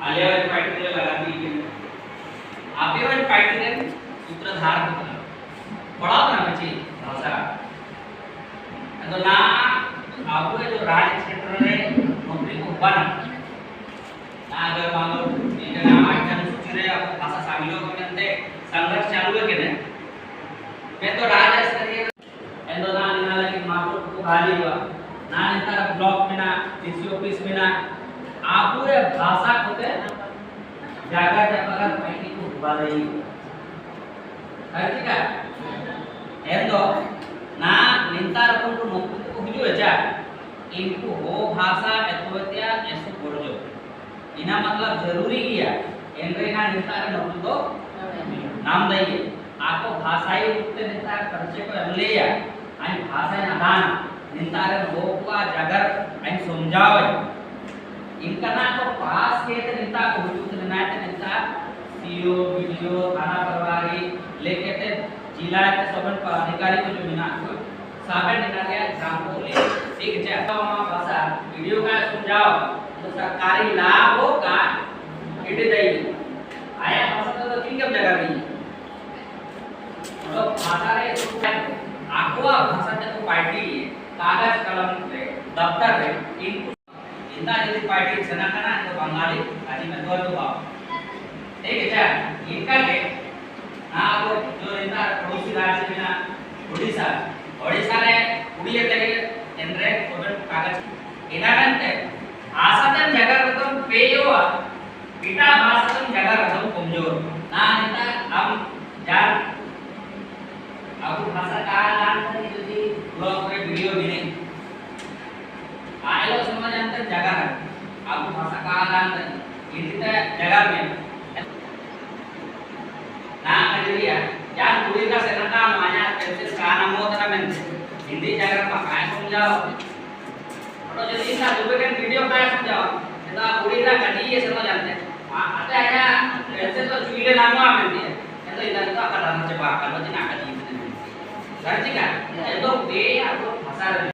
आलेवारी party ने लगा दी है आपे वाली पार्टी ने सूत्रधार होता पढ़ाओ ना बच्चे भाषा तो ना आपको जो राज्य क्षेत्र में नौकरी को बना ना अगर मान लो इनका नाम आइटम सूची रहे आप भाषा शामिल हो के अंदर संघर्ष चालू है कि नहीं मैं तो राज्य स्तरीय एंदो ना निनाला की मापो को गाली हुआ ना नेता ब्लॉक में ना डीसी ऑफिस में ना आपको ये भाषा होते जागा जागा पार्टी को हुआ रही है ठीक है एंदो ना निंता रकम को नौकरी को हिजो जा इनको हो भाषा एतोत्या ऐसे बोलजो इना मतलब जरूरी किया एंड्रे ना निंता नौकरी को नाम दइए आपको भाषाई रूप से निंता खर्चे को ले या आणि भाषा ना दान निंता हो का जागर आणि समझावे इनका ना तो पास के निंता को हुजूर ना निंता सीओ वीडियो थाना प्रभारी लेके ते जिला के सबन अधिकारी को जो बिना साबे निकाल गया एग्जाम को ले ठीक है तो भाषा वीडियो का समझाओ तो सरकारी लाभ हो का इट दई आया भाषा तो ठीक है जगह नहीं तो भाषा रे आको भाषा तो पार्टी कागज कलम रे दफ्तर रे इनको इंदा यदि पार्टी सनातना तो बंगाली आज में दो तो ठीक है इनका के हां वो जो इंदा पड़ोसी राज्य में ना ओडिशा ओडिशा रे उड़िए लगे एंड्रे कोबन कागज इनागंते आसातन जगह रतम पेयो पिटा भाषातन जगह रतम कमजोर ना इंदा हम जान अब भाषा का नाम यदि ब्लॉग रे वीडियो भी नहीं आयलो समझ अंतर जगह है आपको भाषा का आदान इनते जगह में ना करिया जान पूरी का सेना माया कैसे का नाम होता है हिंदी जगह में काय समझाओ तो जल्दी सा दुबे वीडियो काय समझाओ तो पूरी का कदी ये समझ जानते आता है कैसे तो चुगले नाम आ मिलती है तो इधर तो का नाम से बात कर बच्चे ना कदी सर जी का तो बे आपको भाषा